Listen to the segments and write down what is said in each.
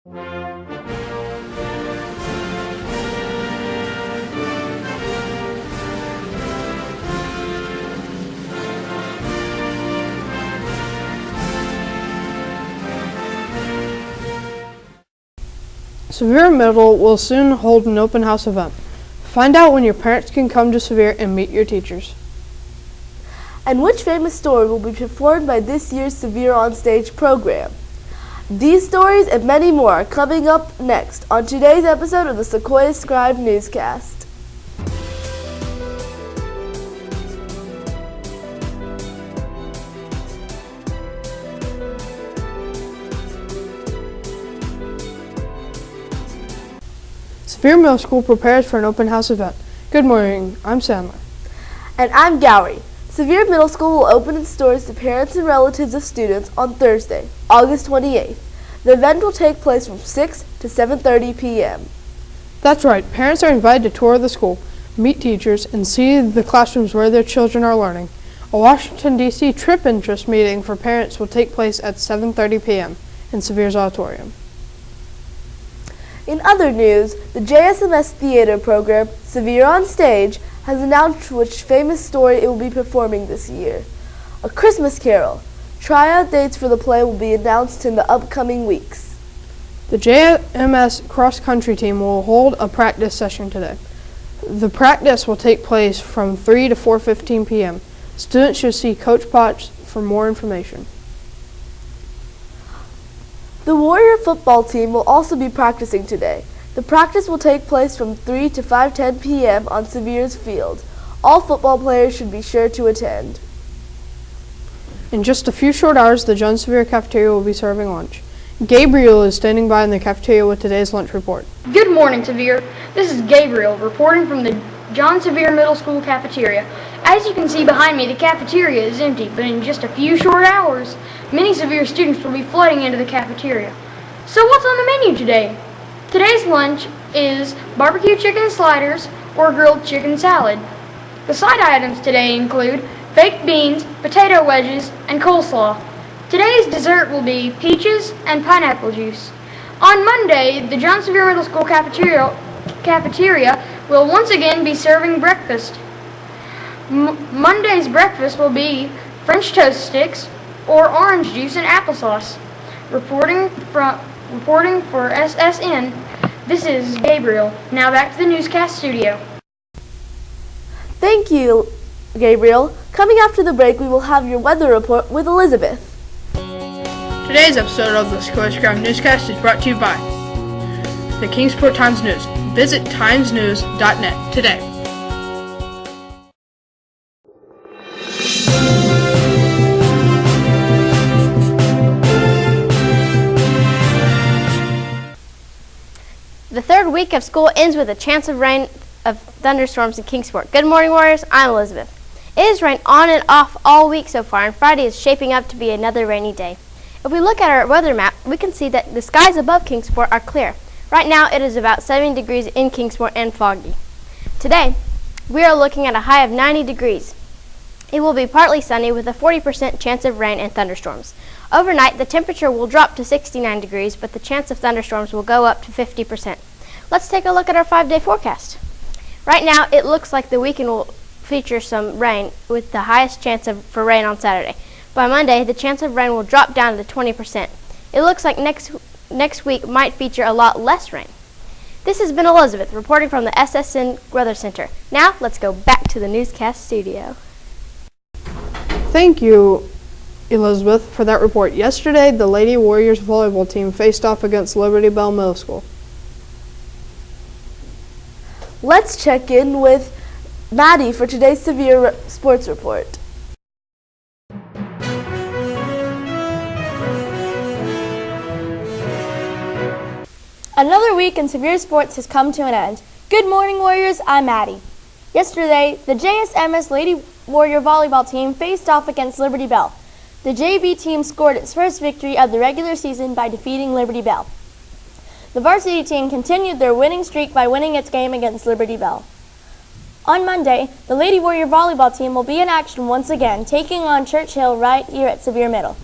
Sevier Middle will soon hold an open house event. Find out when your parents can come to Sevier and meet your teachers. And which famous story will be performed by this year's Sevier on Stage program? These stories and many more are coming up next on today's episode of the Sequoyah Scribe newscast. Sevier Middle School prepares for an open house event. Good morning, I'm Sandler. And I'm Gowri. Sevier Middle School will open its doors to parents and relatives of students on Thursday, August 28th. The event will take place from 6 to 7:30 p.m. That's right, parents are invited to tour the school, meet teachers, and see the classrooms where their children are learning. A Washington, D.C. trip interest meeting for parents will take place at 7:30 p.m. in Sevier's auditorium. In other news, the JSMS theater program, Sevier on Stage, has announced which famous story it will be performing this year. A Christmas Carol. Tryout dates for the play will be announced in the upcoming weeks. The JMS cross-country team will hold a practice session today. The practice will take place from 3 to 4:15 p.m. Students should see Coach Potts for more information. The Warrior football team will also be practicing today. The practice will take place from 3 to 5:10 p.m. on Sevier's field. All football players should be sure to attend. In just a few short hours, the John Sevier cafeteria will be serving lunch. Gabriel is standing by in the cafeteria with today's lunch report. Good morning, Sevier. This is Gabriel reporting from the John Sevier Middle School cafeteria. As you can see behind me, the cafeteria is empty, but in just a few short hours, many Sevier students will be flooding into the cafeteria. So what's on the menu today? Today's lunch is barbecue chicken sliders or grilled chicken salad. The side items today include baked beans, potato wedges, and coleslaw. Today's dessert will be peaches and pineapple juice. On Monday, the John Sevier Middle School cafeteria will once again be serving breakfast. Monday's breakfast will be French toast sticks or orange juice and applesauce. Reporting for SSN, this is Gabriel. Now back to the newscast studio. Thank you, Gabriel. Coming after the break, we will have your weather report with Elizabeth. Today's episode of the Sequoyah Scribe newscast is brought to you by the Kingsport Times News. Visit timesnews.net today. The third week of school ends with a chance of rain of thunderstorms in Kingsport. Good morning, Warriors. I'm Elizabeth. It has rained on and off all week so far, and Friday is shaping up to be another rainy day. If we look at our weather map, we can see that the skies above Kingsport are clear. Right now, it is about 70 degrees in Kingsport and foggy. Today, we are looking at a high of 90 degrees. It will be partly sunny with a 40% chance of rain and thunderstorms. Overnight, the temperature will drop to 69 degrees, but the chance of thunderstorms will go up to 50%. Let's take a look at our 5-day forecast. Right now, it looks like the weekend will feature some rain with the highest chance for rain on Saturday. By Monday, the chance of rain will drop down to 20%. It looks like next week might feature a lot less rain. This has been Elizabeth reporting from the SSN Weather Center. Now, let's go back to the newscast studio. Thank you, Elizabeth, for that report. Yesterday, the Lady Warriors volleyball team faced off against Liberty Bell Middle School. Let's check in with Madi for today's Sevier sports report. Another week in Sevier sports has come to an end. Good morning, Warriors. I'm Madi. Yesterday, the JSMS Lady Warrior volleyball team faced off against Liberty Bell. The JV team scored its first victory of the regular season by defeating Liberty Bell. The varsity team continued their winning streak by winning its game against Liberty Bell. On Monday, the Lady Warrior volleyball team will be in action once again, taking on Church Hill right here at Sevier Middle.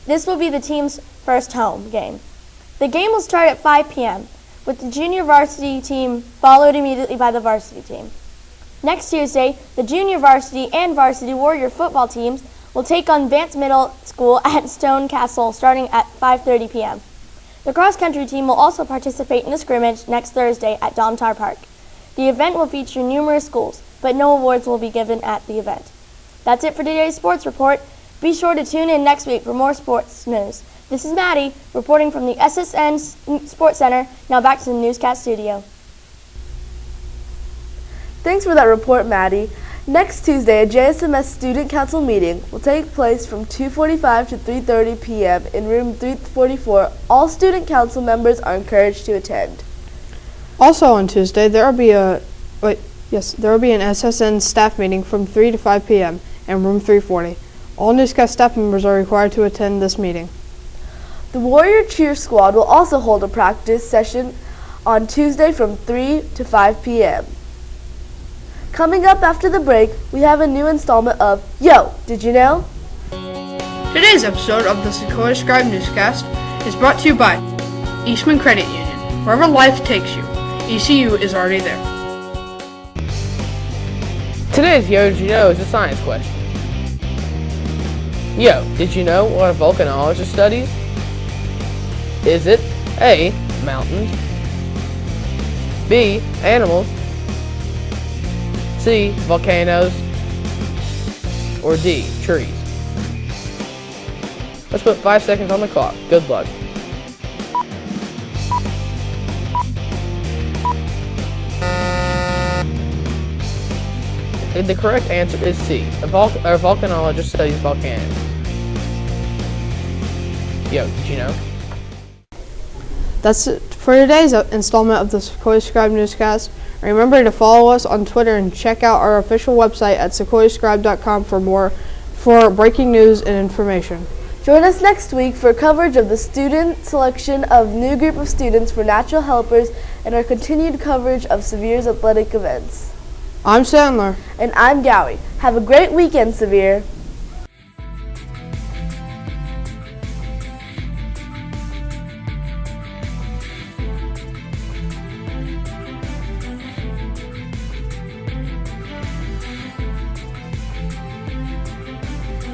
This will be the team's first home game. The game will start at 5 p.m., with the junior varsity team followed immediately by the varsity team. Next Tuesday, the junior varsity and varsity Warrior football teams will take on Vance Middle School at Stone Castle starting at 5:30 p.m. The cross-country team will also participate in a scrimmage next Thursday at Domtar Park. The event will feature numerous schools, but no awards will be given at the event. That's it for today's sports report. Be sure to tune in next week for more sports news. This is Madi reporting from the SSN Sports Center. Now back to the newscast studio. Thanks for that report, Maddie. Next Tuesday, a JSMS Student Council meeting will take place from 2:45 to 3:30 p.m. in room 344. All student council members are encouraged to attend. Also on Tuesday, there will be an SSN staff meeting from 3 to 5 p.m. in room 340. All newscast staff members are required to attend this meeting. The Warrior Cheer Squad will also hold a practice session on Tuesday from 3 to 5 p.m. Coming up after the break, we have a new installment of Yo, Did You Know? Today's episode of the Sequoyah Scribe newscast is brought to you by Eastman Credit Union. Wherever life takes you, ECU is already there. Today's Yo, Did You Know is a science question. Yo, did you know what a volcanologist studies? Is it A, mountains, B, animals, C, volcanoes, or D, trees? Let's put 5 seconds on the clock. Good luck. The correct answer is C. A volcanologist studies volcanoes. Yo, did you know? That's it for today's installment of the Sequoyah Scribe newscast. Remember to follow us on Twitter and check out our official website at sequoiahscribe.com for breaking news and information. Join us next week for coverage of the student selection of new group of students for natural helpers and our continued coverage of Sevier's athletic events. I'm Sandler. And I'm Gowri. Have a great weekend, Sevier.